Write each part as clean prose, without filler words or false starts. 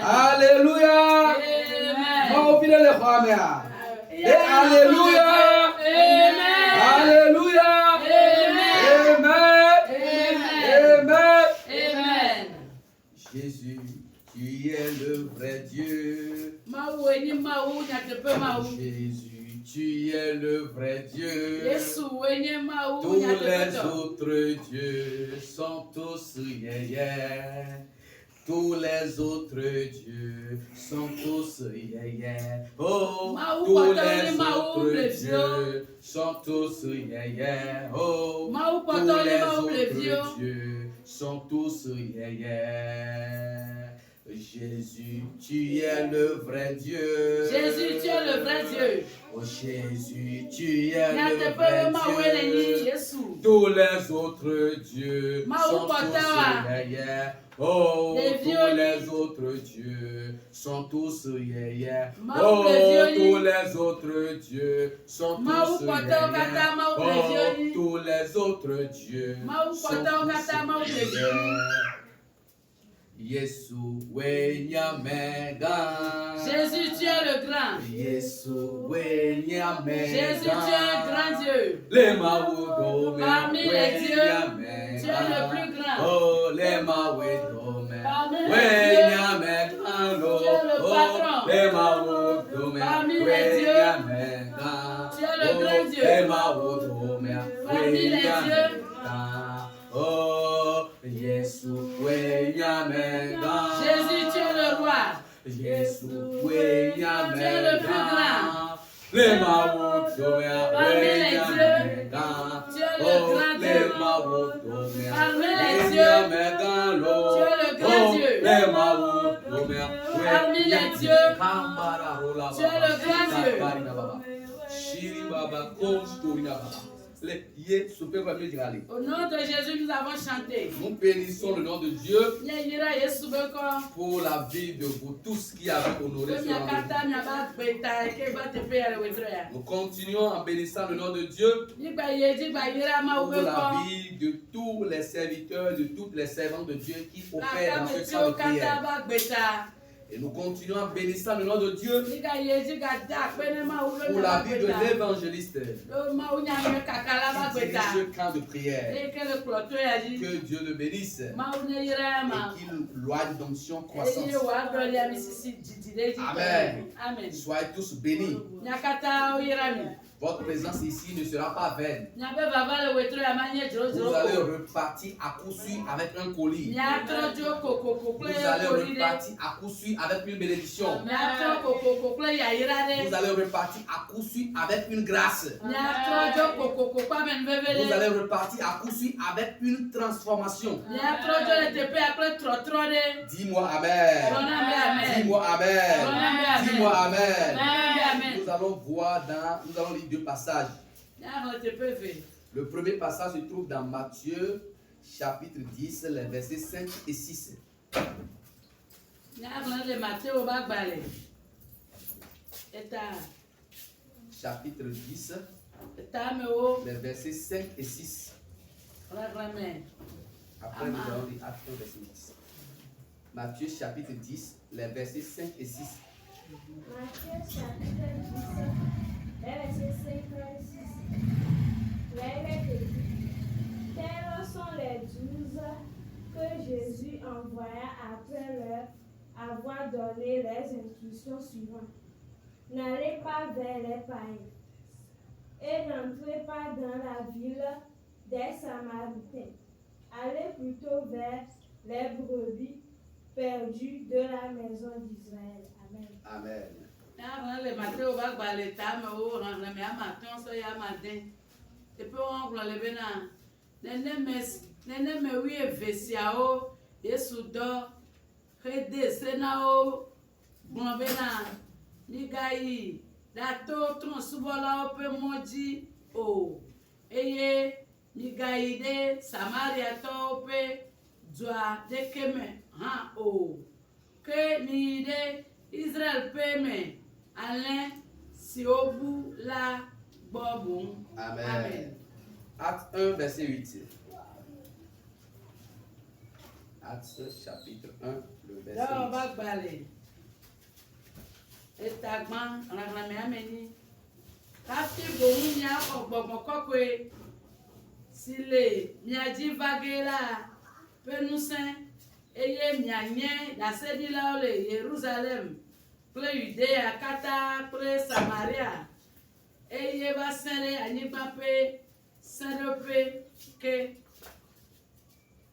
Alléluia. Alléluia. Alléluia. Amen. Jésus, tu es le vrai Dieu. Jésus, tu es le vrai Dieu. Tous les autres dieux sont tous yéyé. Tous les autres dieux sont tous yéyé. Oh, tous les autres dieux sont tous yéyé. Oh, tous les autres dieux sont tous yéyé. Jésus, tu es le vrai Dieu. Jésus, tu es le vrai Dieu. Oh Jésus, tu es le vrai Dieu. Tous les autres dieux sont tous yéyé. Oh, tous les autres dieux sont tous yéyé. Oh, tous les autres dieux sont tous yéyé. Oh, tous les autres dieux sont tous yéyé. Yesu wenyamega. Jésus, tu es le grand. Yesu wenyamega. Jésus, tu es un grand Dieu. Parmi les dieux, tu es le plus grand. Oh, les mawedome. Parmi les dieux, tu es le patron. Parmi les dieux, tu es le grand Dieu. Parmi les dieux, oh, Yesu wenyamega. Jésus, tu es le roi. Yesu wenyamega. Tu es le plus grand. Les mawudomea wenyamega. Tu es le grand Dieu. Parmi les dieux, tu es le grand Dieu. Parmi les dieux, tu es le grand Dieu. Au nom de Jésus, nous avons chanté. Nous bénissons le nom de Dieu pour la vie de vous tous qui avez honoré ce rendez-vous. Nous continuons en bénissant le nom de Dieu pour la vie de tous les serviteurs, de toutes les servantes de Dieu qui opèrent dans ce camp de prière. Et nous continuons en bénissant le nom de Dieu pour la vie de l'évangéliste qui dirige ce camp de prière. Que Dieu le bénisse et qu'il loie une onction croissante. Amen. Soyez tous bénis. Votre présence ici ne sera pas vaine. Vous allez repartir à coup sûr avec un colis. Vous allez repartir à coup sûr avec une bénédiction. Vous allez repartir à coup sûr avec une grâce. Vous allez repartir à coup sûr avec une transformation. Dis-moi Amen. Dis-moi Amen. Dis-moi Amen. Nous allons lire deux passages. Le premier passage se trouve dans Matthieu chapitre 10, les versets 5 et 6. Chapitre 10, les versets 5 et 6. Après, nous allons lire après le verset 10. Matthieu chapitre 10, les versets 5 et 6. Matthieu chapitre 10, les versets 5 et 6. Tels sont les 12 que Jésus envoya après leur avoir donné les instructions suivantes. N'allez pas vers les païens et n'entrez pas dans la ville des Samaritains. Allez plutôt vers les brebis perdues de la maison d'Israël. Amen. Amen. Israël peme Alain Siobu la Bobon. Amen. Acte 1, verset 8. Actes chapitre 1, le verset 8.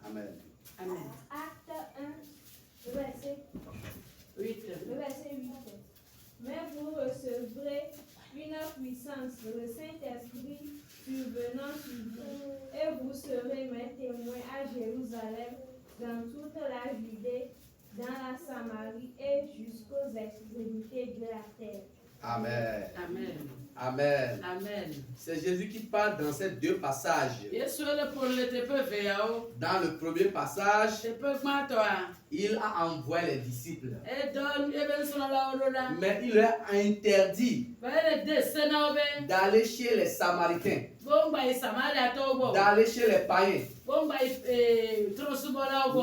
Amen. Amen. Acte 1, verset 8. Le verset 8. Mais vous recevrez une puissance, le Saint-Esprit survenant sur vous, et vous serez mes témoins à Jérusalem, dans toute la Judée, dans la Samarie et jusqu'aux extrémités de la terre. Amen. Amen. Amen. Amen. C'est Jésus qui parle dans ces deux passages. Dans le premier passage, il a envoyé les disciples. Mais il leur a interdit d'aller chez les Samaritains, d'aller chez les païens,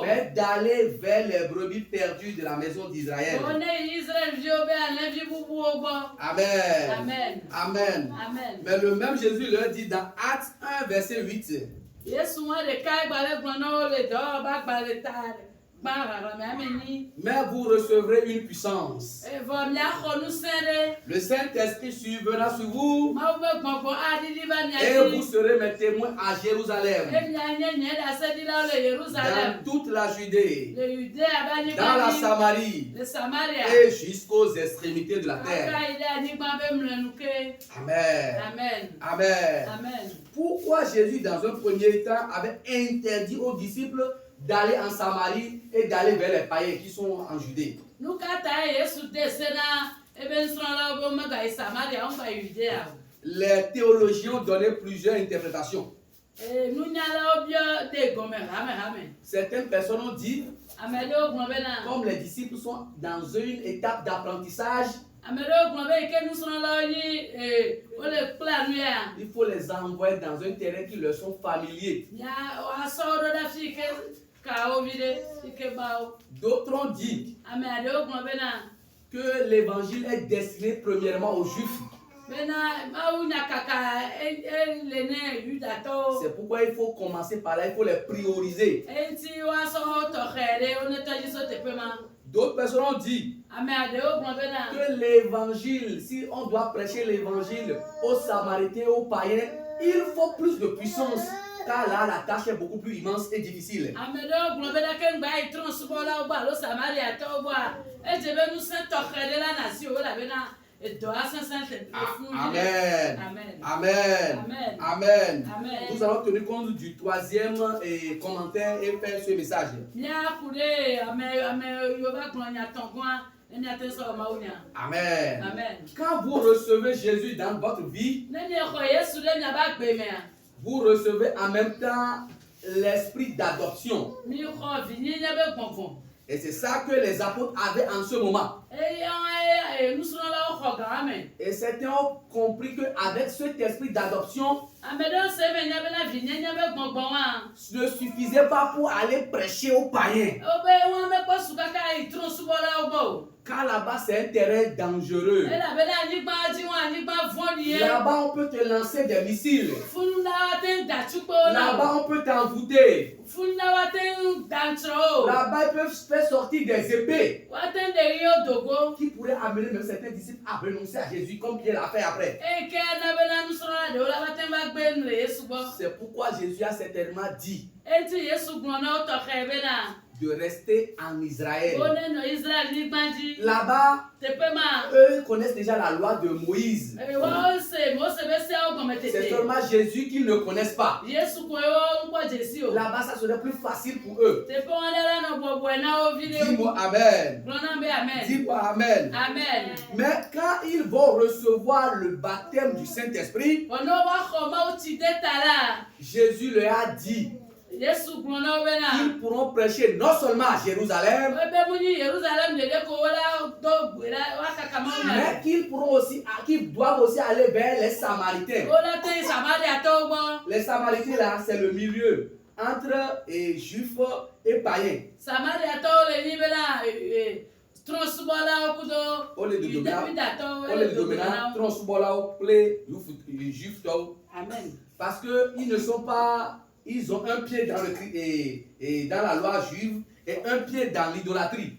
mais d'aller vers les brebis perdues de la maison d'Israël. Amen. Amen. Amen. Amen. Mais le même Jésus leur dit dans Actes 1, verset 8. Mais vous recevrez une puissance. Le Saint-Esprit survenant sur vous, et vous serez mes témoins à Jérusalem, dans toute la Judée, dans la Samarie, et jusqu'aux extrémités de la terre. Amen. Amen. Amen. Amen. Pourquoi Jésus, dans un premier temps, avait interdit aux disciples d'aller en Samarie et d'aller vers les païens qui sont en Judée? Les théologiens ont donné plusieurs interprétations. Certaines personnes ont dit, comme les disciples sont dans une étape d'apprentissage, il faut les envoyer dans un terrain qui leur sont familiers. D'autres ont dit que l'évangile est destiné premièrement aux Juifs. C'est pourquoi il faut commencer par là, il faut les prioriser. D'autres personnes ont dit que l'évangile, si on doit prêcher l'évangile aux Samaritains, aux païens, il faut plus de puissance. Car là, la tâche est beaucoup plus immense et difficile. Amen. Amen. Amen. Nous allons tenir compte du troisième commentaire et faire ce message. Amen. Quand vous recevez Jésus dans votre vie, vous recevez en même temps l'esprit d'adoption. Et c'est ça que les apôtres avaient en ce moment. Et certains ont compris qu'avec cet esprit d'adoption, ne suffisait pas pour aller prêcher aux païens. Car là-bas, c'est un terrain dangereux. Là-bas, on peut te lancer des missiles. Là-bas, on peut t'envoûter. Là-bas, ils peuvent faire sortir des épées qui pourraient amener même certains disciples à renoncer à Jésus, comme Pierre l'a fait après. C'est pourquoi Jésus a certainement dit de rester en Israël. Là-bas, eux connaissent déjà la loi de Moïse. C'est seulement Jésus qu'ils ne connaissent pas. Là-bas, ça serait plus facile pour eux. Dis-moi Amen. Dis-moi Amen. Mais quand ils vont recevoir le baptême du Saint-Esprit, Jésus leur a dit qu'ils pourront prêcher non seulement à Jérusalem, mais qu'ils doivent aussi aller vers les Samaritains. Les Samaritains là, c'est le milieu entre juifs et païens. On les dominants, juifs. Amen. Parce qu'ils ne sont pas, ils ont un pied dans le dans la loi juive et un pied dans l'idolâtrie.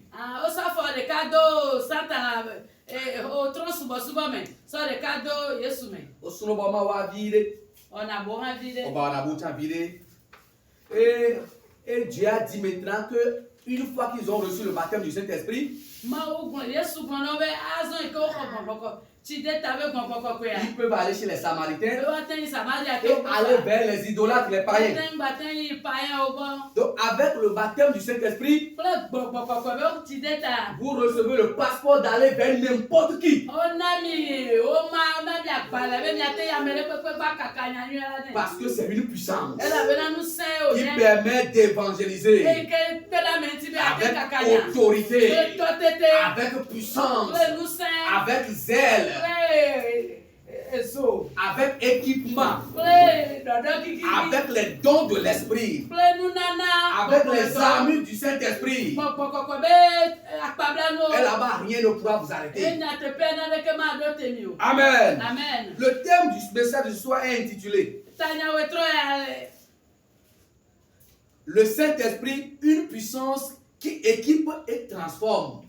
Et Dieu a dit maintenant que une fois qu'ils ont reçu le baptême du Saint-Esprit, ils peuvent aller chez les Samaritains et aller vers les idolâtres, les païens. Donc avec le baptême du Saint-Esprit, vous recevez le passeport d'aller vers n'importe qui. Parce que c'est une puissance qui permet d'évangéliser avec autorité, avec puissance, avec zèle, avec équipement, avec les dons de l'esprit, avec les armures du Saint-Esprit. Et là-bas, rien ne pourra vous arrêter. Amen. Amen. Le thème du message de ce soir est intitulé Le Saint-Esprit, une puissance qui équipe et transforme.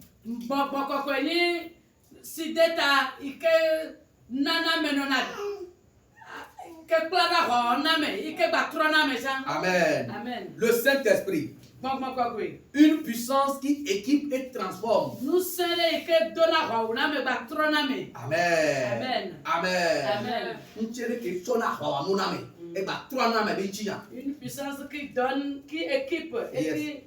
Amen. Amen. Le Saint-Esprit, une puissance qui équipe et transforme. Amen. Amen. Une puissance qui donne, qui équipe et qui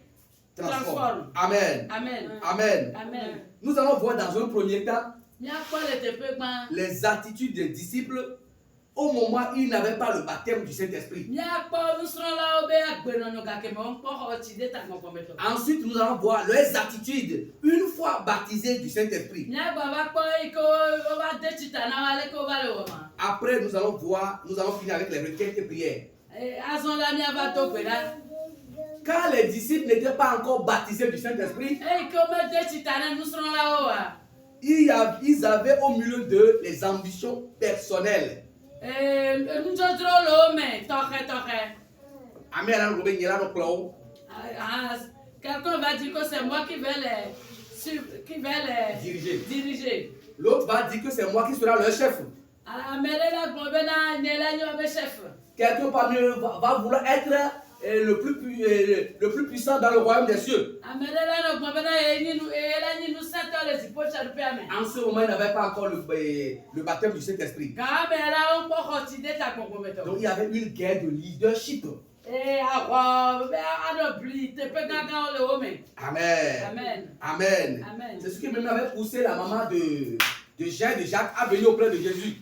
transforme. Amen. Amen. Amen. Amen. Nous allons voir dans un premier temps les attitudes des disciples au moment où ils n'avaient pas le baptême du Saint-Esprit. Ensuite, nous allons voir leurs attitudes une fois baptisés du Saint-Esprit. Après, nous allons finir avec les requêtes et prières. Quand les disciples n'étaient pas encore baptisés du Saint-Esprit, ils avaient au milieu d'eux les ambitions personnelles. Quelqu'un va dire que c'est moi qui vais les diriger. L'autre va dire que c'est moi qui sera leur chef. Quelqu'un parmi eux va vouloir être le plus puissant dans le royaume des cieux. En ce moment, il n'avait pas encore le baptême du Saint-Esprit. Donc il y avait une guerre de leadership. Amen. Amen. C'est ce qui même avait poussé la maman de Jean et de Jacques à venir auprès de Jésus.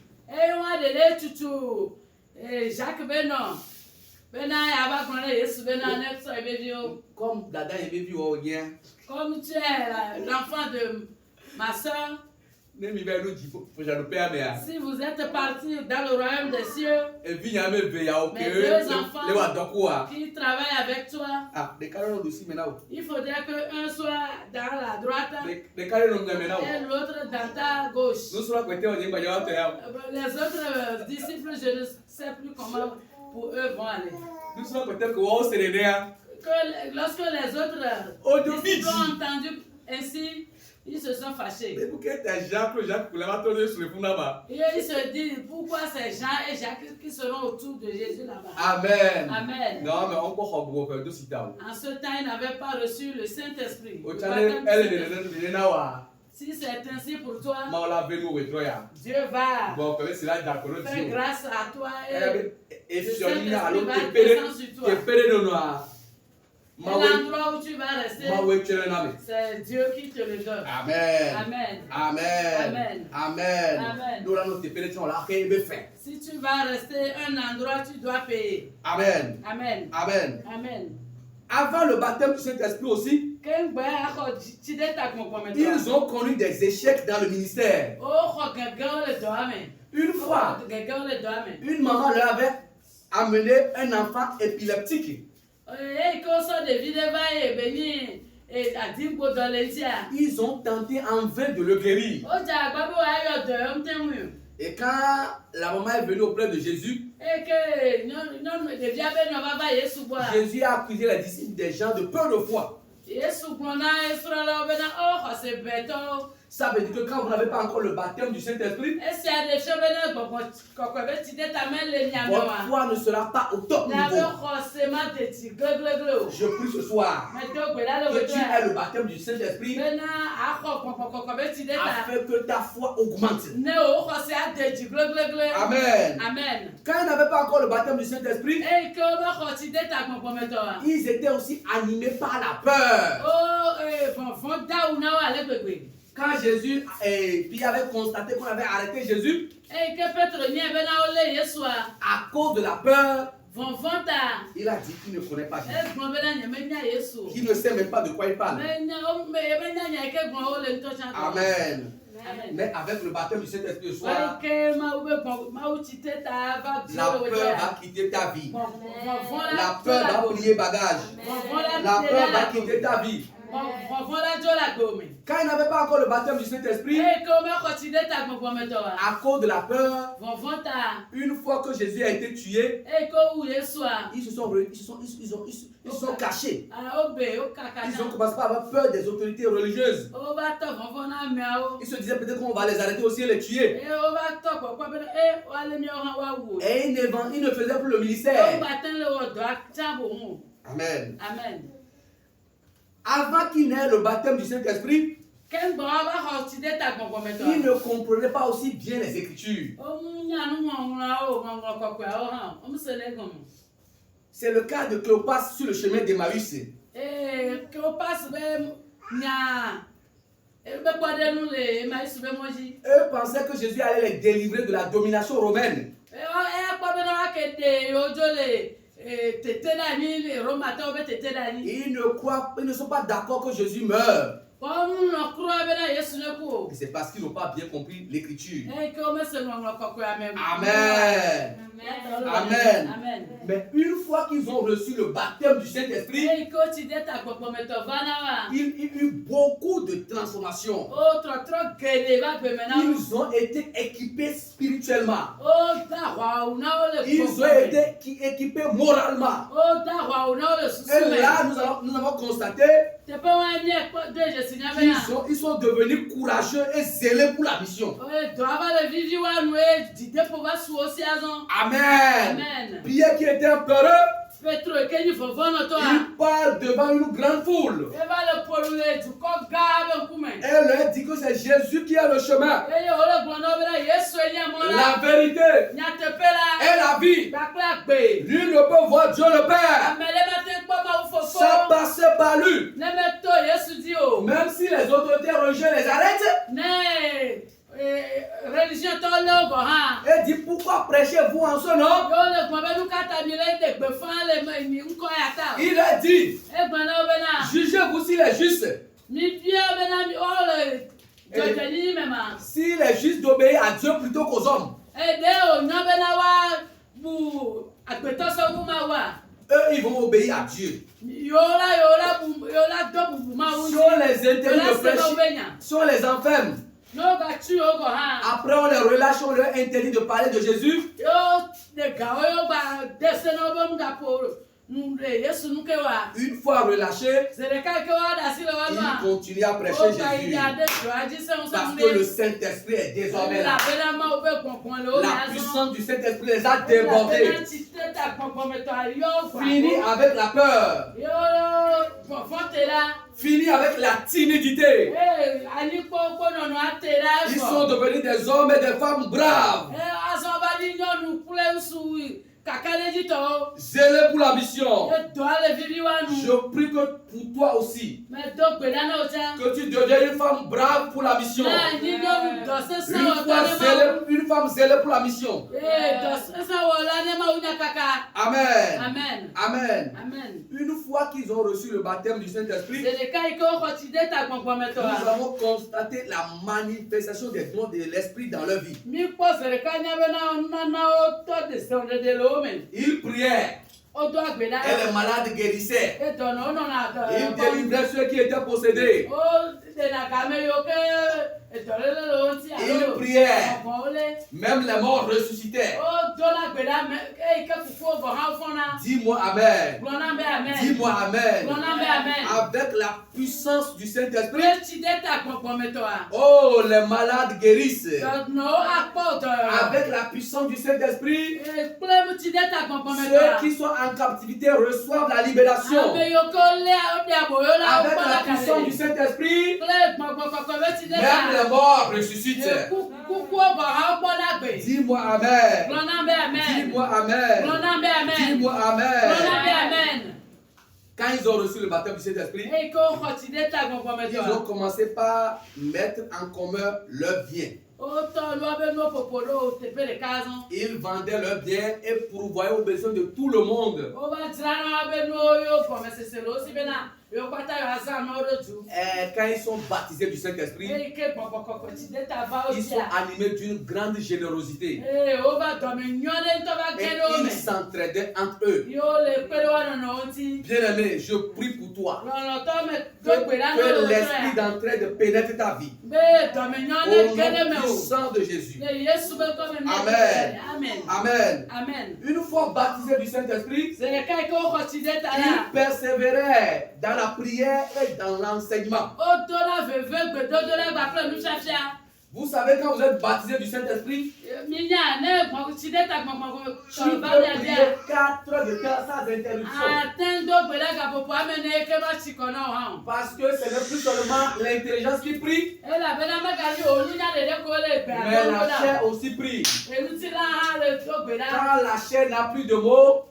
Comme Dada aimait vivre au lien. Comme tu es l'enfant de ma soeur, si vous êtes parti dans le royaume des cieux, mes deux enfants qui travaillent avec toi, il faudrait qu'un soit dans la droite et l'autre dans ta gauche. Les autres disciples, je ne sais plus comment pour eux vont aller. Lorsque les autres disciples ont entendu ainsi, ils se sont fâchés. Et ils se disent pourquoi c'est Jean et Jacques qui seront autour de Jésus là-bas. Amen. Amen. En ce temps, ils n'avaient pas reçu le Saint-Esprit. Si c'est ainsi pour toi, Dieu va faire grâce à toi et le Saint-Esprit va descendre sur toi. Et l'endroit où tu vas rester, c'est Dieu qui te le donne. Amen. Amen. Amen. Amen. Amen. Si tu vas rester un endroit, tu dois payer. Amen. Amen. Amen. Amen. Avant le baptême du Saint-Esprit aussi, ils ont connu des échecs dans le ministère. Une fois, une maman leur avait amené un enfant épileptique. Ils ont tenté en vain de le guérir. Et quand la maman est venue auprès de Jésus, Jésus a accusé les disciples des gens de peu de foi. Ça veut dire que quand vous n'avez pas encore le baptême du Saint-Esprit, votre foi ne sera pas au top niveau. Je prie ce soir que tu aies le baptême du Saint-Esprit afin que ta foi augmente. Amen. Quand ils n'avaient pas encore le baptème du Saint-Esprit, ils étaient aussi animés par la peur. Quand Jésus puis avait constaté qu'on avait arrêté Jésus, à cause de la peur, il a dit qu'il ne connaît pas Jésus, qu'il ne sait même pas de quoi il parle. Amen. Mais avec le baptême du Saint-Esprit ce soir, la peur va quitter ta vie. La peur va plier bagage. La peur va quitter ta vie. Quand il n'avait pas encore le baptême du Saint-Esprit, à cause de la peur, une fois que Jésus a été tué, ils se sont cachés. Ils ont commencé à avoir peur des autorités religieuses. Ils se disaient peut-être qu'on va les arrêter aussi et les tuer. Et ils ne faisaient plus le ministère. Amen. Avant qu'il n'ait le baptême du Saint-Esprit, il ne comprenait pas aussi bien les Écritures. C'est le cas de Cléopas sur le chemin d'Emmaüs. Eux pensaient que Jésus allait les délivrer de la domination romaine. Ils ne sont pas d'accord que Jésus meure. Et c'est parce qu'ils n'ont pas bien compris l'écriture. Amen. Amen. Mais une fois qu'ils ont reçu le baptême du Saint-Esprit, il y a eu beaucoup de transformations. Ils ont été équipés spirituellement. Ils ont été équipés moralement. Et là, nous avons constaté qu'ils sont devenus courageux et zélés pour la mission. Amen. Pierre qui était peureux, il parle devant une grande foule. Elle leur dit que c'est Jésus qui est le chemin, la vérité et la vie. Lui ne peut voir Dieu le Père sans passer par lui. Même si les autorités religieuses les arrêtent, et dit pourquoi prêchez-vous en ce nom? Il a dit, jugez-vous s'il est juste. S'il est juste d'obéir à Dieu plutôt qu'aux hommes. Eux, ils vont obéir à Dieu. Si on les interdit de prêcher, si on les enferme, après on les relâche, on leur interdit de parler de Jésus. Une fois relâchés, ils continuent à prêcher Jésus. Parce que le Saint-Esprit est désormais là. La puissance du Saint-Esprit les a débordés. Fini avec la peur. Fini avec la timidité. Ils sont devenus des hommes et des femmes braves. Zélé pour la mission. Je prie que pour toi aussi, que tu deviennes une femme brave pour la mission. Une femme zélée pour la mission. Amen. Amen. Une fois qu'ils ont reçu le baptême du Saint-Esprit, nous avons constaté la manifestation des dons de l'Esprit dans leur vie. Ils priaient. Et les malades guérissaient. Il délivrait ceux qui étaient possédés. Il priait. Même les morts ressuscitaient. Dis-moi Amen. Dis-moi Amen. Avec la puissance du Saint-Esprit. Oh, les malades guérissent. Avec la puissance du Saint-Esprit. Ceux qui sont en captivité reçoivent la libération. Avec la puissance du Saint-Esprit. Même les morts ressuscitent. Dis-moi Amen. Dis-moi Amen. Dis-moi Amen. Quand ils ont reçu le baptême du Saint-Esprit, ils ont commencé par mettre en commun leurs biens. Ils vendaient leurs biens et pourvoyaient aux besoins de tout le monde. Quand ils sont baptisés du Saint-Esprit, ils sont animés d'une grande générosité. Et ils s'entraidaient entre eux. Bien-aimé, je prie pour toi que l'esprit d'entraide pénètre ta vie. Au nom puissant de Jésus. Amen. Amen. Amen. Une fois baptisé du Saint-Esprit, il persévérait dans la prière et dans l'enseignement. Vous savez, quand vous êtes baptisé du Saint-Esprit, tu peux prier 4 heures de temps sans interruption. Parce que ce n'est plus seulement l'intelligence qui prie, mais la chair aussi prie. Quand la chair n'a plus de mots,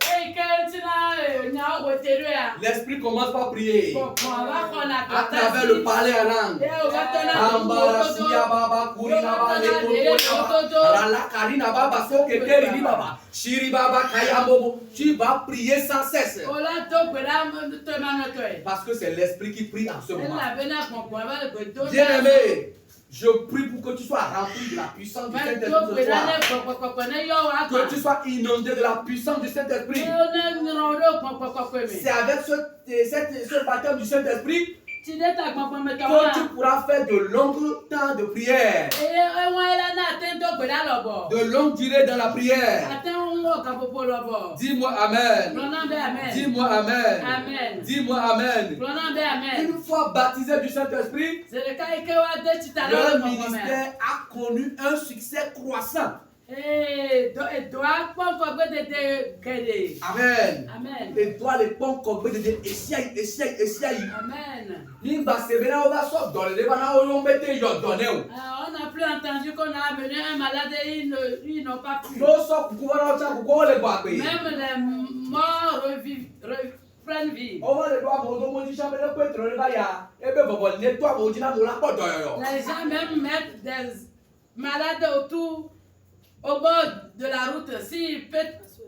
l'esprit commence par prier à travers le parler en langue. Tu vas prier sans cesse. Parce que c'est l'esprit qui prie en ce moment. Bien-aimé, je prie pour que tu sois rempli de la puissance du Saint-Esprit. Que tu sois inondé de la puissance du Saint-Esprit. C'est avec ce baptême du Saint-Esprit que tu pourras faire de longs temps de prière. De longue durée dans la prière. Dis-moi Amen. Dis-moi Amen. Dis-moi Amen. Une fois baptisé du Saint-Esprit, le ministère a connu un succès croissant. Amen. Amen. Et toi les pons comme de essaye. Amen. On n'a plus entendu qu'on a amené un malade et ils n'ont pas pu. Même les morts prennent vie. Les gens même mettent des malades autour. Au bord de la route, si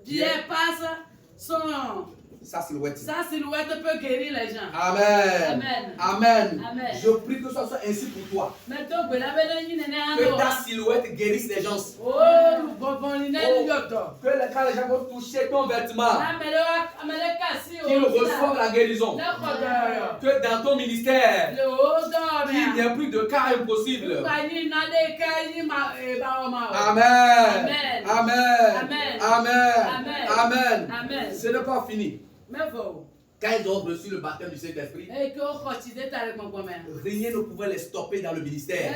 Pierre passe, sa silhouette peut guérir les gens. Amen. Amen. Amen. Je prie que ça soit ainsi pour toi. Que ta silhouette guérisse les gens. Que quand les gens vont toucher ton vêtement, qu'ils reçoivent la guérison. Que dans ton ministère, qu'il n'y ait plus de cas impossibles. Amen. Amen. Amen. Ce n'est pas fini. Quand ils ont reçu le baptême du Saint-Esprit, rien ne pouvait les stopper dans le ministère.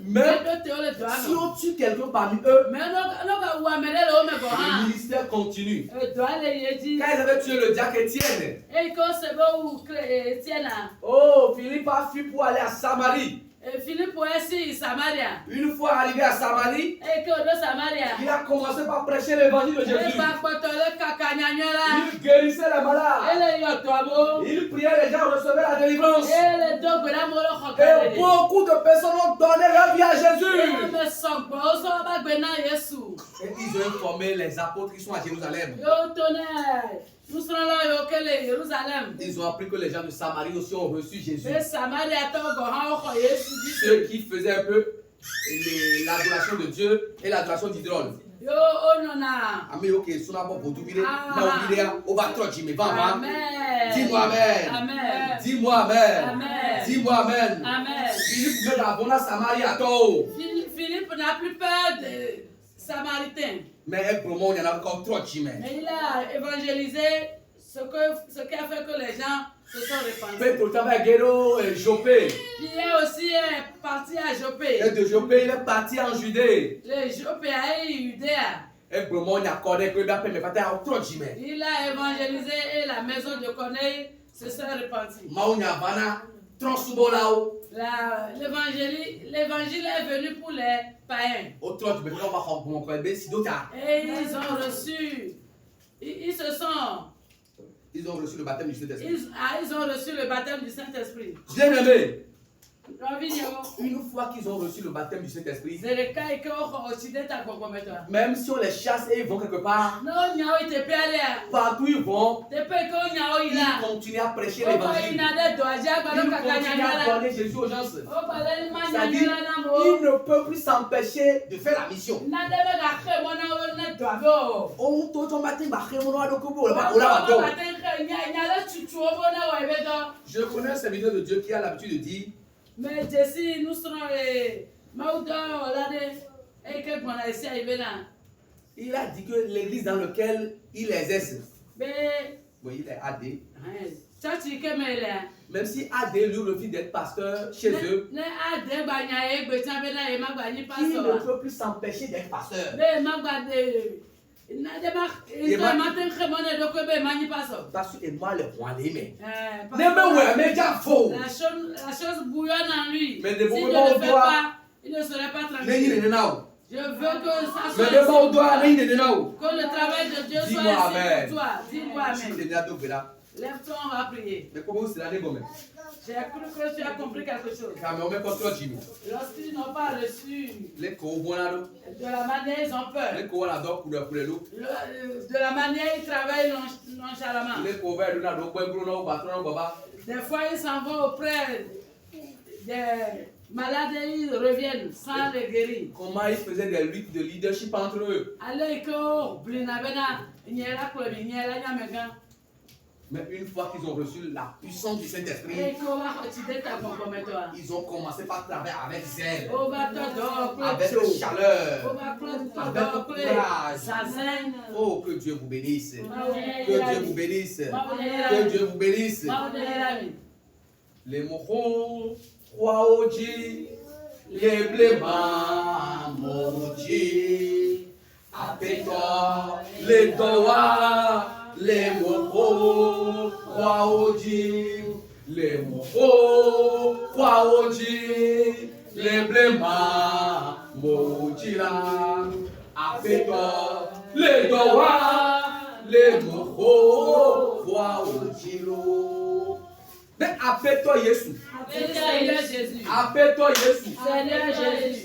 Même si on tue quelqu'un parmi eux, le ministère continue. Quand ils avaient tué le diacre Étienne, oh, Philippe a fui pour aller à Samarie. Une fois arrivé à Samarie, il a commencé par prêcher l'évangile de Jésus. Il guérissait les malades. Il priait, les gens recevaient la délivrance. Et beaucoup de personnes ont donné leur vie à Jésus. Et ils ont informé les apôtres qui sont à Jérusalem. Ils ont appris que les gens de Samarie aussi ont reçu Jésus. Ceux qui faisaient un peu l'adoration de Dieu et l'adoration d'idole. Ami, ok, suna bon pour tout vider. On va trop Jimmy, va. Dis-moi Amen. Amen. Dis-moi Amen. Amen. Dis-moi Amen. Amen. Philippe veut la bonne Samarie à toi. Philippe n'a plus peur des Samaritains. Mais pour il y en a encore trop Jimmy. Mais il a évangélisé ce qui a fait que les gens se sont répandus. Mais pour travailler à Guéro, Jopé. Il est aussi parti à Jopé. Et de Jopé, il est parti en Judée. Le Jopé a eu Judée. Et pour moi, il a accordé que il a fait trop Jimmy. Il a évangélisé et la maison de Corneille se sont répandue. Maounia Transubolao. L'évangile est venu pour les païens. Et ils ont reçu. Ils ont reçu le baptême du Saint-Esprit. Ils ont reçu le baptême du Saint-Esprit. Bien aimé. Une fois qu'ils ont reçu le baptême du Saint-Esprit, même si on les chasse et ils vont quelque part, partout ils vont, ils continuent à prêcher l'évangile. Ils continuent à donner Jésus aux gens. C'est-à-dire, ils ne peuvent plus s'empêcher de faire la mission. Je connais un serviteur de Dieu qui a l'habitude de dire, mais Jessie, nous serons il a dit que l'église dans laquelle il exerce, il est AD. Même si AD lui refuse d'être pasteur chez eux, il ne peut plus s'empêcher d'être pasteur. Parce que moi, le roi l'aimait. La chose bouillonne en lui. Mais s'il ne le fait pas, il ne serait pas tranquille. Je veux que ça soit que le travail de Dieu soit ici pour toi. Dis-moi Amen. Lève-toi, on va prier. J'ai cru que tu as compris quelque chose. Lorsqu'ils n'ont pas reçu, de la manière ils ont peur. De la manière ils travaillent nonchalamment. Des fois ils s'en vont auprès des malades et ils reviennent sans les guérir. Comment ils faisaient des luttes de leadership entre eux. Mais une fois qu'ils ont reçu la puissance du Saint-Esprit, ils ont commencé par travailler avec zèle, avec chaleur, avec courage. Oh, que Dieu vous bénisse. Que Dieu vous bénisse. Que Dieu vous bénisse. Les moros, Waoji, les blémas, Moji, Apétor, les doigts. Les moros, Waoji, les moros, Waoji, les blémas, Mojila, Apétor, les doigts, les moros, Waoji. Mais appelle-toi Jésus. Appelle-toi Jésus.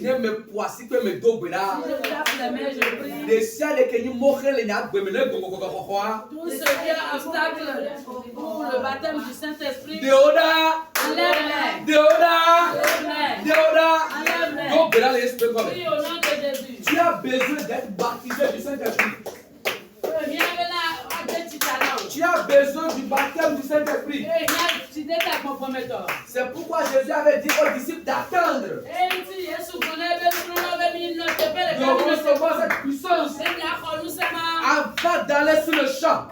Ne me poissi que me dobera. Les ciels que nous mourons les nappes, mais ne gogogogogogoa. Tout ce qui est obstacle pour le baptême du Saint-Esprit. Deoda. Enlève-les. Deoda. Enlève-les. Deoda. Enlève-les. Dobera l'esprit comme. Oui, au nom de Jésus. Tu as besoin d'être baptisé du Saint-Esprit. Tu as besoin du baptême du Saint-Esprit. C'est pourquoi Jésus avait dit aux disciples d'attendre de recevoir cette puissance avant d'aller sur le champ.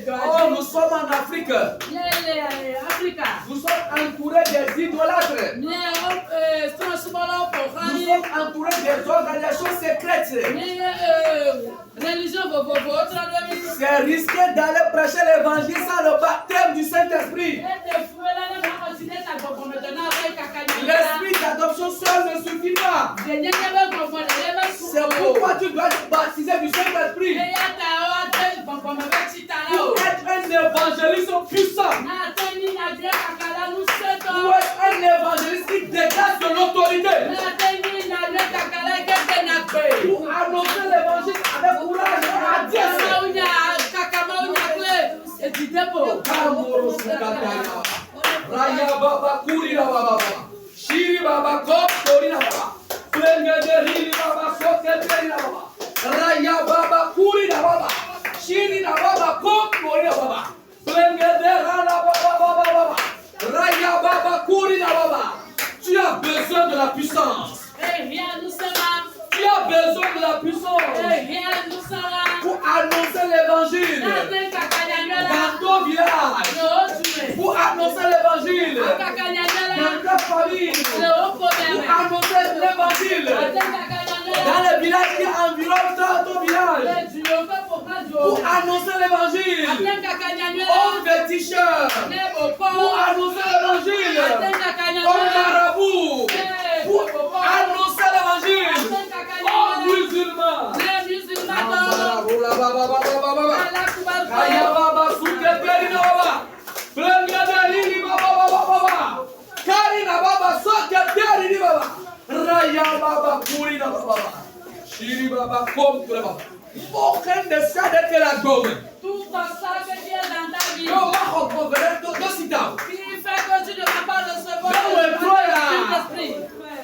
Oh, nous sommes en Afrique. Nous sommes entourés des idolâtres. Nous sommes entourés des organisations secrètes. C'est risqué d'aller prêcher l'évangile sans le baptême du Saint-Esprit. L'esprit d'adoption seul ne suffit pas. C'est pourquoi tu dois être baptisé du Saint-Esprit. Pour être un évangéliste puissant. Pour être un évangéliste qui dégage de l'autorité. Pour annoncer l'évangile avec courage et hardiesse. Raya baba kuri la baba. Shiri baba kop kori la baba. Pour annoncer l'évangile. Homme de t-shirt. Pour annoncer l'évangile. Homme marabout. Pour annoncer l'évangile. Homme musulman. Karina baba soka tiari ni baba. Raya baba kurina baba. Shiri baba contre baba. Aucun de ça d'être la gomme. Tout ça que Dieu dans ta vie. Non, ma recouverte de citao. Qui fait que tu ne vas pas recevoir le Saint-Esprit.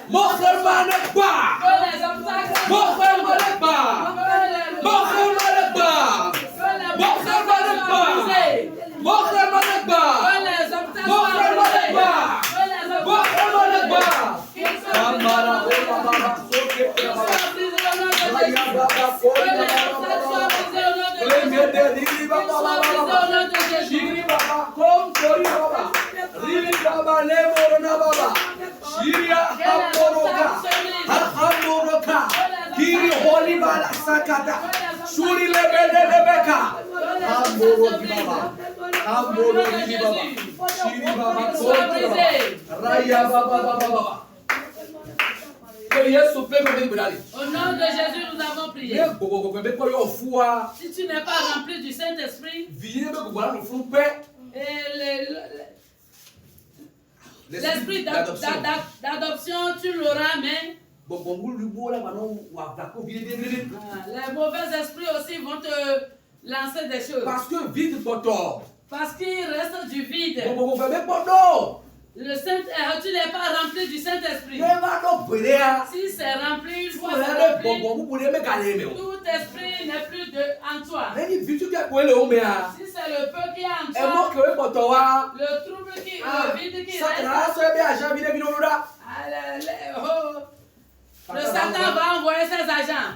Mon frère m'a ne pas. Mon frère m'a ne pas. Mon frère m'a ne pas. Mon frère m'a ne pas. Mon frère m'a ne pas. Mon frère m'a ne pas. Mon frère m'a ne pas. Amara baba baba soke baba. Raya baba koina baba baba. Lengede diri baba baba. Shiri baba kom kori baba. Rili baba lemorona baba. Shiria hamoroka. Hamoroka. Kiri holi bala sakata. Shuri lebede lebeka. Hamoroki baba. Hamoroki baba. Shiri baba kom kori baba. Raya baba baba baba. Au nom de Jésus, nous avons prié. Si tu n'es pas rempli du Saint-Esprit, l'esprit d'adoption, tu l'auras, mais les mauvais esprits aussi vont te lancer des choses. Parce qu'il reste du vide. Le Saint, tu n'es pas rempli du Saint-Esprit. Si c'est rempli, il faut se remplir. Tout esprit n'est plus en toi. Si c'est le peu qui est en toi, le trouble qui le vide qui reste, le Satan va envoyer ses agents.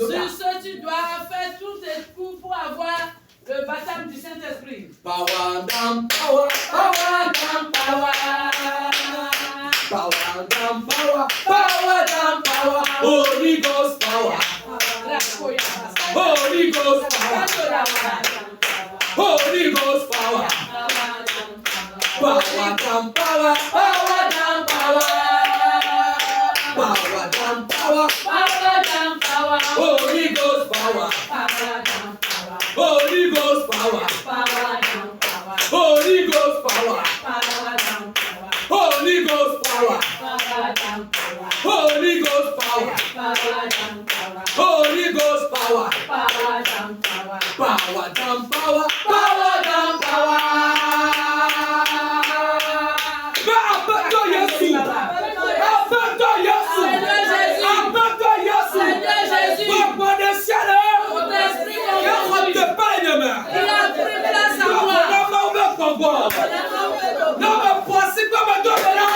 Sur ce, tu dois faire tous tes coups pour avoir le baptême du Saint-Esprit. Power down, power, power down, power. Power down, power, power down, power. Holy Ghost power. Holy Ghost power. Holy Ghost power. Power down, power, power down, power. Power down, power, power down, power. Holy Ghost power. Holy Ghost power. Holy Ghost power. Holy Ghost power. Holy Ghost power. Holy Ghost power. Power down power. Power down power. Appelle-toi Jésus. Appelle-toi Jésus. Appelle-toi Jésus. Papa des cieux. Il a pris place en moi. Non, mais voici pas ma donne là.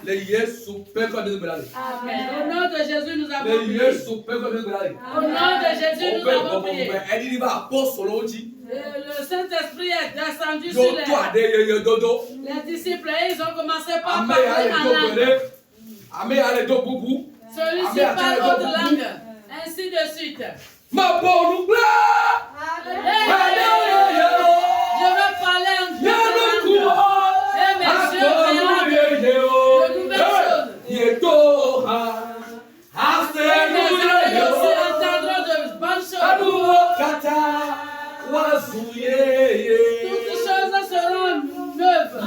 Le Yesu peko de brali. Amen. Au nom de Jésus nous avons prié. Le Yesu peko de brali. Au nom de Jésus nous avons prié. Le Saint-Esprit est descendu sur les disciples et ils ont commencé par parler en langue. Celui-ci parle autre langue. Ainsi de suite. Je vais parler en Dieu. Et mes yeux verront de nouvelles choses. Et mes oreilles aussi entendront de bonnes choses. Toutes choses seront neuves. Je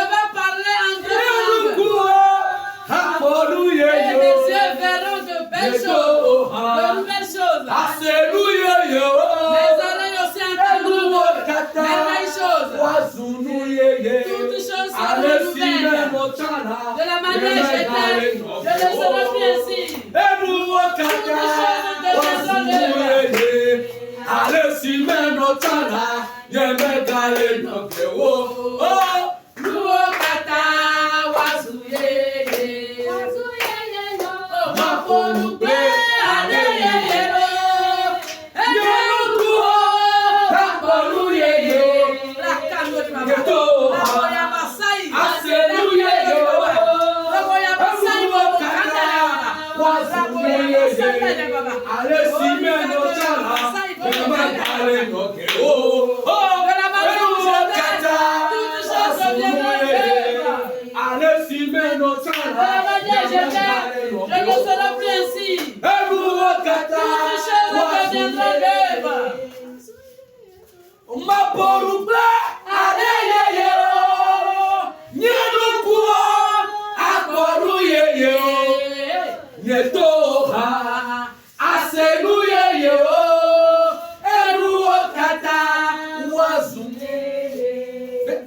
vais parler en Dieu. Et mes yeux verront de belles choses, de nouvelles choses. Mes oreilles aussi entendront de merveilleuses choses. Toutes choses seront nouvelles. De la manière j'étais, je ne serai plus ainsi. Toutes choses deviendront nouvelles.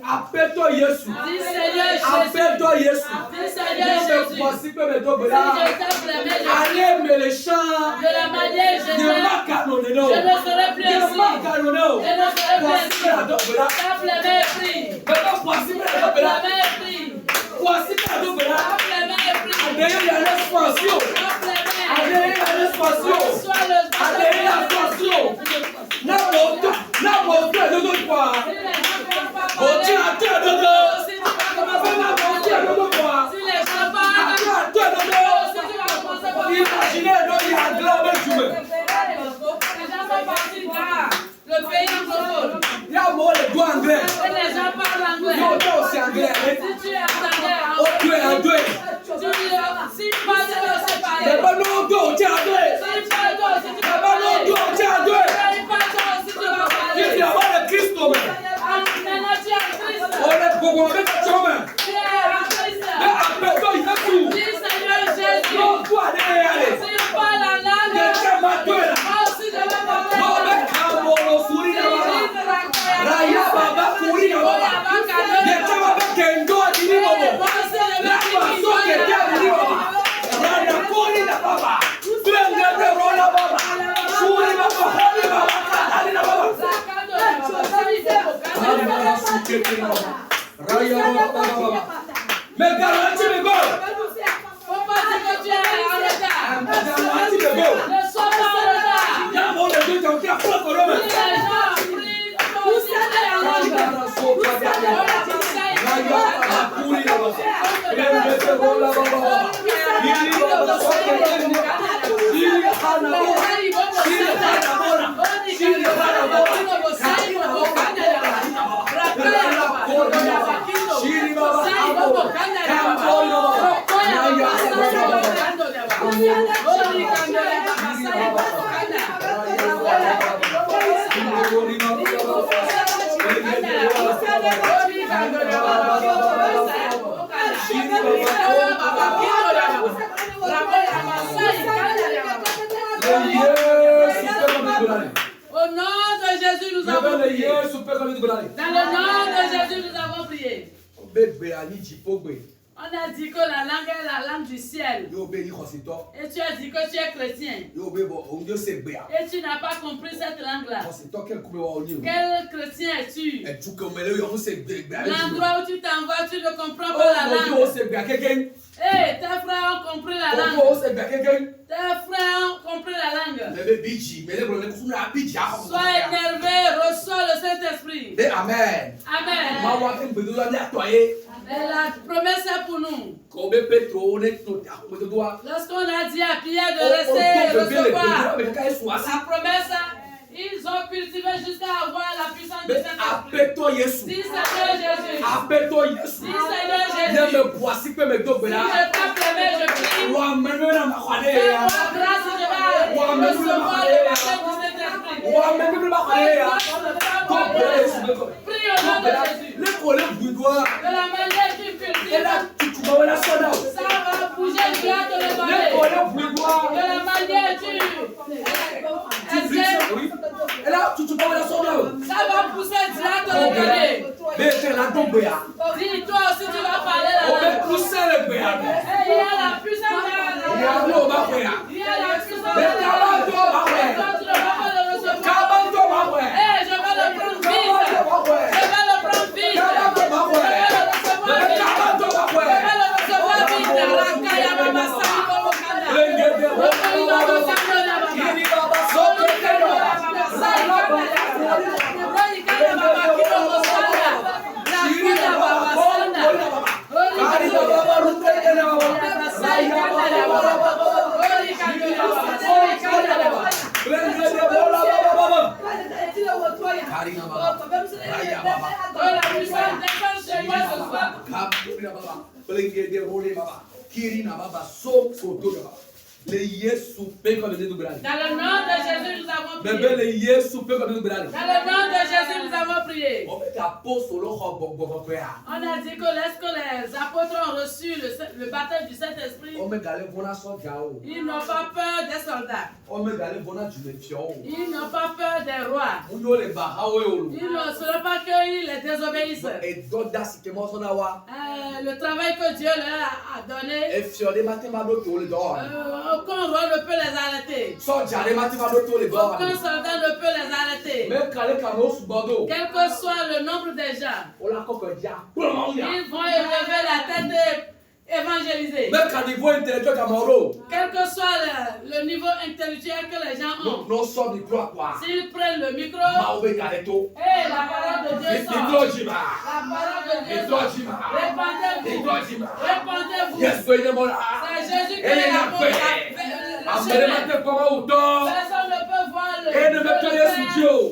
Appelle-toi Yesu. Appelle-toi Yesu. Allez, mais les chants de la manière je ne serai plus ainsi. Le pays anglophone. Il y a mot les doigts anglais. Les gens parlent anglais. Non, toi aussi anglais. Si tu es anglais, oh, tu es anglais. Si pas de aussi parler. Mais pas non, toi, tu es anglais. Si pas toi aussi tu vas parler. Mais pas non, toi, tu es anglais. Si pas toi aussi tu vas parler. Tu es avoir le Christ, toi, mais. Maintenant tu es en Christ. On est pour moi, mais pas toi, mais. Tu es en Christ. Mais appelle-toi Yesu. Dis Seigneur Jésus. Non, toi, allez. Si je parle en langue. Je vais m'attendre. Moi aussi je vais m'attendre. Non, mais Kamoro, Souri, Raya, Baba, Kouri, Baba. Je vais m'attendre Kendo, Adini, Baba. La façon que tu as dit, Baba. Raya, Kouri, Baba. Trengade, Rola, Baba. Souri, Baba, Hali, Baba. Hali, Baba. Raya, Baba, Baba. Mais garantis, mais bon. Faut pas dire que tu es en retard. Garantis, mais bon. Ne sois pas en retard. Il y a un mot de Dieu qui a fait un peu de problème. Si les gens prient, vous êtes en retard. Au nom de Jésus, nous avons prié. Dans le nom de Jésus, nous avons prié. On On a dit que la langue est la langue du ciel. Et tu as dit que tu es chrétien. Et tu n'as pas compris cette langue-là. Quel chrétien es-tu? L'endroit où tu t'envoies, tu ne comprends pas la langue. Hey, tes frères ont compris la langue. Tes frères ont compris la langue. Sois énervé, reçois le Saint-Esprit. Amen. Amen. Et la promesse est pour nous. Lorsqu'on a dit à Pierre de rester recevoir la promesse, ils ont cultivé jusqu'à avoir la puissance du Saint-Esprit. Dis Seigneur Jésus. Appelle-toi Jésus. Dis Seigneur Jésus. Si je t'appelle, je prie. Fais-moi grâce, je vais recevoir le baptême du Saint-Esprit. Prie au nom de Jésus. De la manière que tu cultives, ça va bouger, tu vas te lever. De la manière que ça va pousser, tu vas te lever. Dis, toi aussi tu vas parler la langue. Et il y a la puissance de la langue. Il y a la puissance de la langue. Et toi tu ne vas pas le recevoir. Et je vais le prendre vite. Je vais le prendre vite. Dans le nom de Jésus, nous avons prié. Dans le nom de Jésus, nous avons prié. On a dit que lorsque les apôtres ont reçu le baptême du Saint-Esprit, ils n'ont pas peur des soldats. Ils n'ont pas peur des rois. Ils ne seront pas qu'ils les désobéissent. Le travail que Dieu leur a donné, aucun roi ne peut les arrêter. Aucun soldat ne peut les arrêter. Quel que soit le nombre des gens, ils vont élever la tête et évangéliser. Quel que soit le niveau intellectuel que les gens ont, s'ils prennent le micro, et la parole de Dieu sort. La parole de Dieu sort. Répandez-vous. Répandez-vous. C'est Jésus qui est la porte. Personne ne peut voir le Père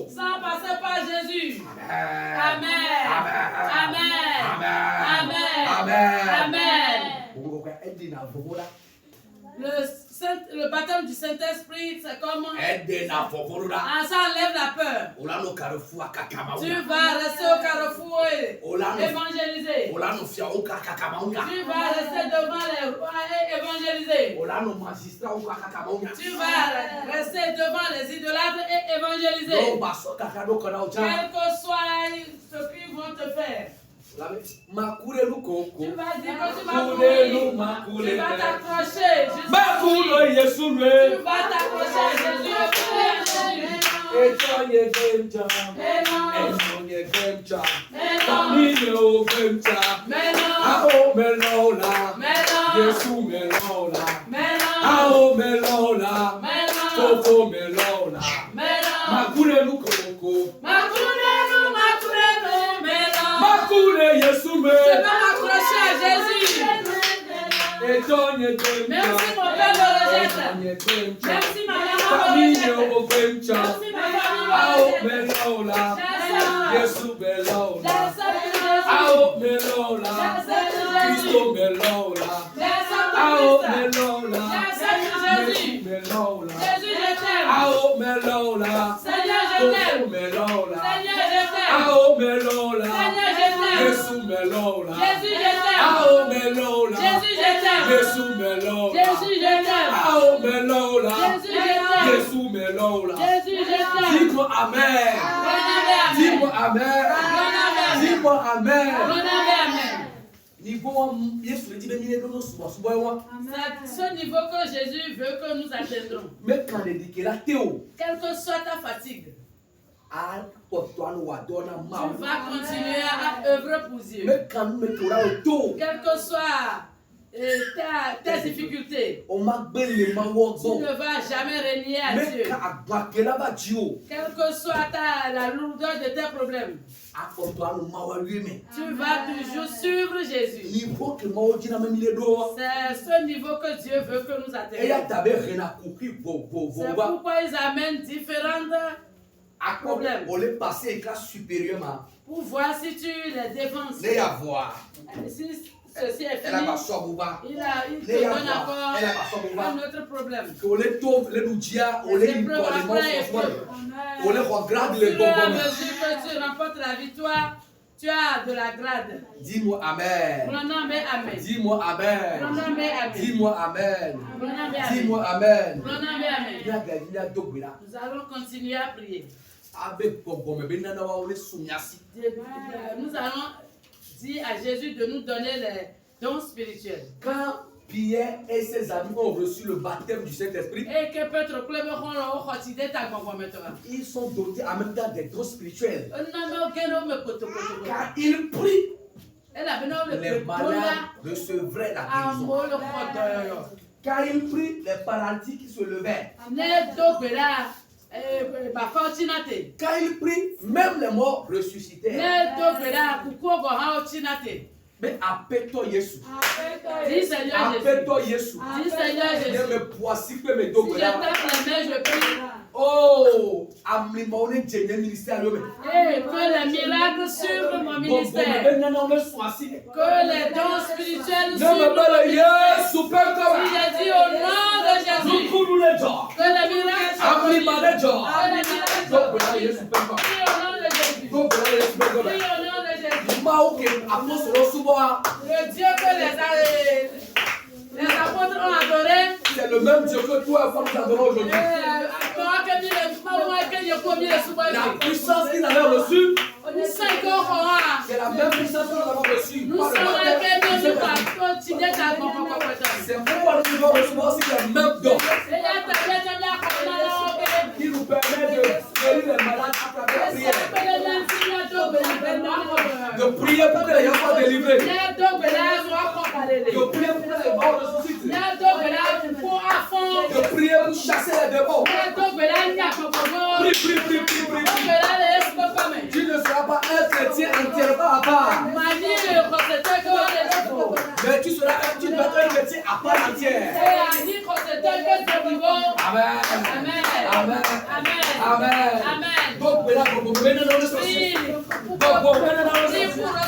sans passer par Jésus. Amen. Amen. Le baptême du Saint-Esprit, c'est comme ça enlève la peur. Tu vas rester au carrefour et évangéliser. Tu vas rester devant les rois et évangéliser. Tu vas rester devant les idolâtres et évangéliser. Quel que soit ce qu'ils vont te faire. Tu vas dire que tu vas mourir. Tu vas t'accrocher. Tu vas t'accrocher à Jésus. Je vais m'accrocher à Jésus. Merci mon père me rejette. Merci ma maman me rejette. Merci ma famille me rejette. Dis-moi Amen. Dis-moi Amen. Dis-moi Amen. ce niveau que Jésus veut que nous atteindrons. Quelle que soit ta fatigue, tu vas continuer à œuvrer pour Dieu. Quelle que soit tes difficultés, tu ne vas jamais renier à Dieu. Quelle que soit la lourdeur de tes problèmes, tu vas toujours suivre Jésus. C'est ce niveau que Dieu veut que nous atteignions. C'est pourquoi ils amènent différentes problèmes pour voir si tu les défenses. Si ceci est fini, il te donne encore un autre problème. Au fur et à mesure que tu remportes la victoire, tu as de la grade. Dis-moi Amen. Amen. Dis-moi Amen. Amen. Dis-moi Amen. Dis-moi Amen. Amen. Nous allons continuer à prier. Nous allons dire à Jésus de nous donner les dons spirituels. Quand Pierre et ses amis ont reçu le baptême du Saint-Esprit, ils sont dotés en même temps des dons spirituels. Car ils prient, les malades recevraient la guérison. Car ils prient, les paralytiques qui se levaient. Quand il prie, même les morts ressuscitaient. Mais appelle-toi Jésus. Dis Seigneur Appelle-toi Jésus. Dis Seigneur Jésus. Je me poissi que mes Si je tape les mains, je prie. Oh, que les miracles suivent mon ministère. Que les dons spirituels suivent mon ministère. Si j'ai dit au nom de Jésus, que les miracles suivent mon ministère. Le Dieu que les apôtres ont adoré, c'est le même Dieu que toi et femme adorons aujourd'hui. La puissance qu'ils avaient reçue, c'est la même puissance que nous avons reçue. C'est pourquoi nous devons recevoir aussi les mêmes dons. Qui nous permet de guérir les malades à travers la prière. De prier pour que les gens soient délivrés. De prier pour que les morts ressuscitent. De prier pour chasser les démons. Prie. Tu ne seras pas un chrétien entièrement à part. Mais tu dois être un chrétien à part entière. Amen. Donc, maintenant, pour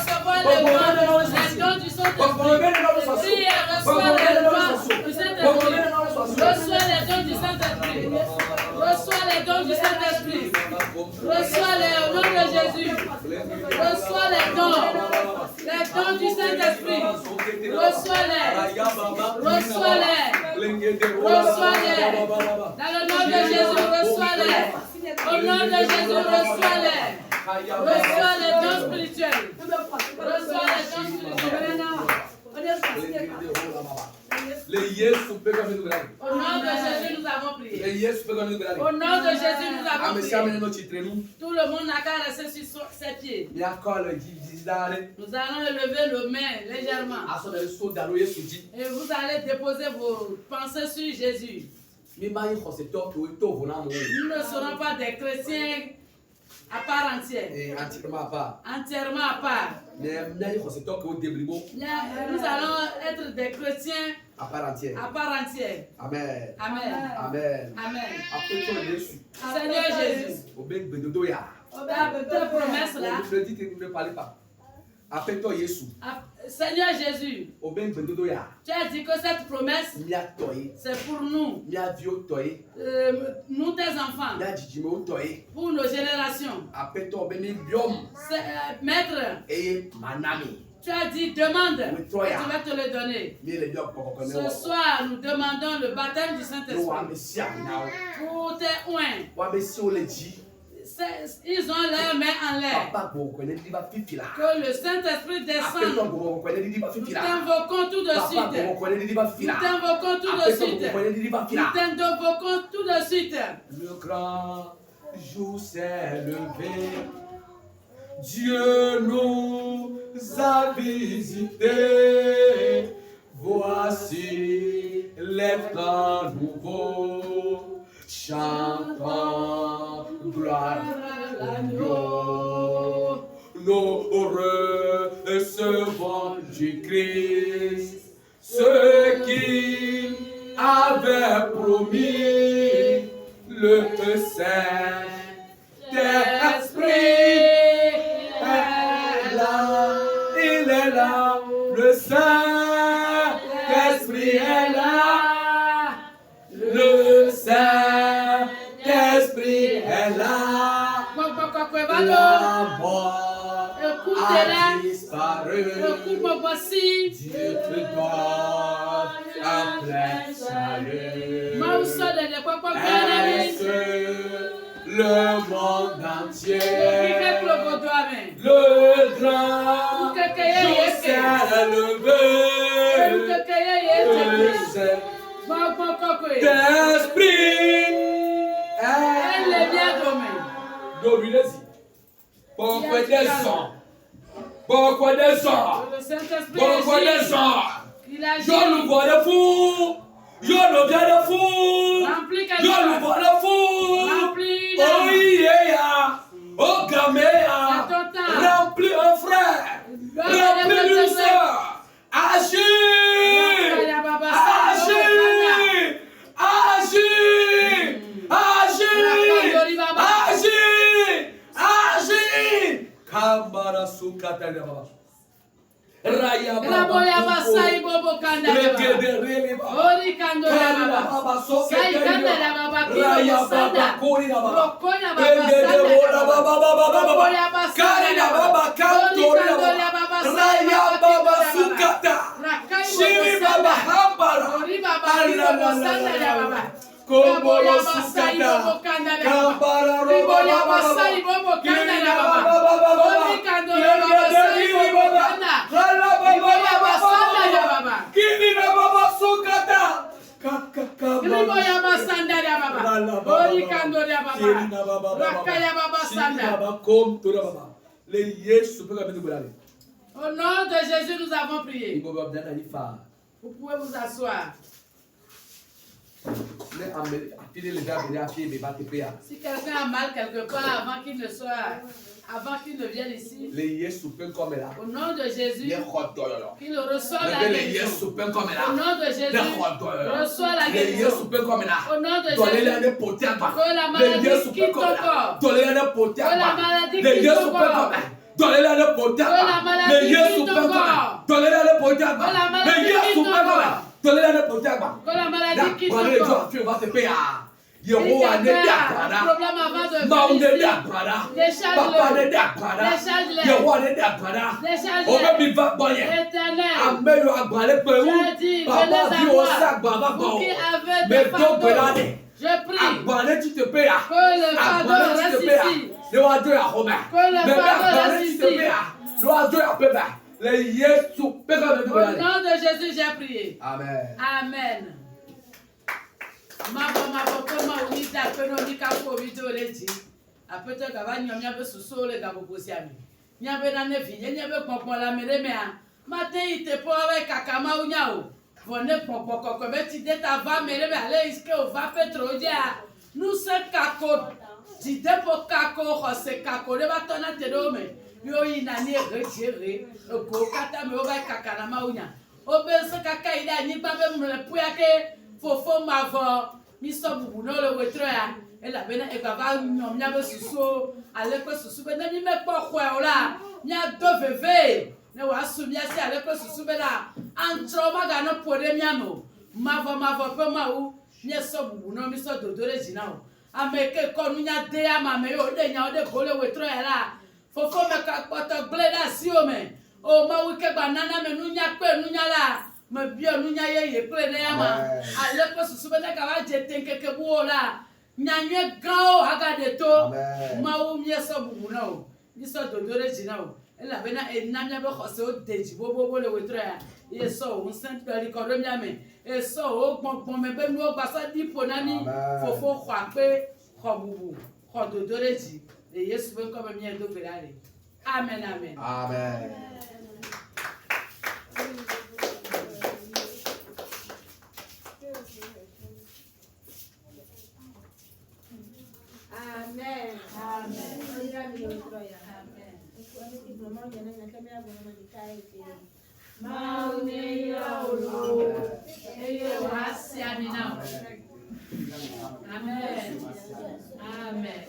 recevoir les dons du Saint-Esprit. Reçois les dons du Saint-Esprit. Reçois les dons du Saint-Esprit. Reçois-les au nom de Jésus. Reçois les dons du Saint-Esprit. Reçois-les. Dans le nom de Jésus, reçois-les. Au nom de Jésus, reçois-les. Reçois les dons spirituels. Reçois les dons spirituels. Au nom de Jésus, nous avons prié. Au nom de Jésus, nous avons prié. Tout le monde n'a qu'à rester sur ses pieds. Nous allons lever nos mains légèrement. Et vous allez déposer vos pensées sur Jésus. Nous ne serons pas des chrétiens à part entière. Entièrement à part. Nous allons être des chrétiens à part entière. Amen. Seigneur Jésus. Ta promesse là. Ne dis que vous ne parlez pas. Appelle-toi Jésus. Seigneur Jésus, tu as dit que cette promesse, c'est pour nous, nous tes enfants, pour nos générations. Maître, tu as dit demande, et tu vas te le donner. Ce soir, nous demandons le baptême du Saint-Esprit pour tes oins. Ils ont leurs mains en l'air. Que le Saint-Esprit descende. Nous t'invoquons tout de suite. Nous t'invoquons tout de suite. Nous t'invoquons tout de suite. Le grand jour s'est levé. Dieu nous a visités. Voici les temps nouveaux. Chantons gloire à l'agneau. Nous recevons du Christ ce qu'il avait promis, le Saint-Esprit est là, il est là, le Saint-Esprit est là. Le Saint-Esprit est là. La mort a disparu. Dieu te donne un plein salut. Est-ce le monde entier? Le grand jour s'est levé. L'esprit Elle est bien dommée. Pourquoi des gens? Pourquoi des gens? Pourquoi des gens? Je le vois de fou. Je le viens de fou. Je le vois de fou. Oh yeah. Oh gaméa. Remplis un frère. Remplis une soeur. Agis. Kambara sukata ya baba. Raya baba. Sai bobo kanda ya baba. Ori kando ya baba. Sai kanda ya baba. Raya baba kori na baba. Rokona baba. Kari na baba kantori na baba. Raya baba sukata. Shiri baba hambara. Ori baba kanda ya baba. Kombolo sukata. Kambara roba baba. Kiri na baba. Ori kando ya baba. Sai bobo kanda. Kiri na baba sukata. Ribo ya basanda ya baba. Ori kando ya baba. Raka ya baba sanda. Au nom de Jésus, nous avons prié. Vous pouvez vous asseoir. Si quelqu'un a mal quelque part avant qu'il ne vienne ici, au nom de Jésus, qu'il reçoive la guérison. Au nom de Jésus, reçois la guérison. Au nom de Jésus, que la maladie quitte ton corps. Que la maladie quitte ton corps. Donnez-la le potable. Que la maladie quitte ton corps. Donnez-la le potable. Que la maladie quitte ton corps. Donnez-la le potable. Que la maladie quitte ton corps. Si quelqu'un a un problème avant de venir ici, décharge-le. Décharge-le. Éternel, j'ai dit, venez à moi. Vous qui avez des fardeaux, je prie que le fardeau reste ici. Que le fardeau reste ici. Au nom de Jésus, j'ai prié. Amen. Amen. Nous sommes kako, dide pour kako, c'est kako, le bâton à te donner. Yo inani retiré, ko kata me oba kakana maunya. Obense kaka ida ni babe mle puyake fofo mavo mi so bubu no le wetre ya. E la bena e baba nyom nya be susu, ale ko susu be na mi me po khwe ola. Nya do veve. Ne wa su mi asi ale ko susu be la. Antro maga no pode mi amo. Mavo pe mau. Nya so bubu no mi so dodore jina o. Ameke ko nya de ama me o de nya o de bole wetre ya la. Fofo me kakpoto gleda si o me. O ma wike banana me nunya kwe nunya la. Me bio nunya ye kle ne ama. Ale ko susu be na ka wa jete keke bu o la. Nyanye gao aga de to. Maou mie so bubu na o. Ni so dodore jina o. Ela bena enamia be khose o deji bobo le wetra ya. Ye so un saint peri kore mi ame. E so o gbongbon me be nu o gba so dipo nani fofo kwa pe kho bubu kho dodore ji. E Yesu be ko be mi do berare. Amen amen. Amen. Amen. Amen. Amen. Amen.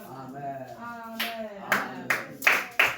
Amen. Amen.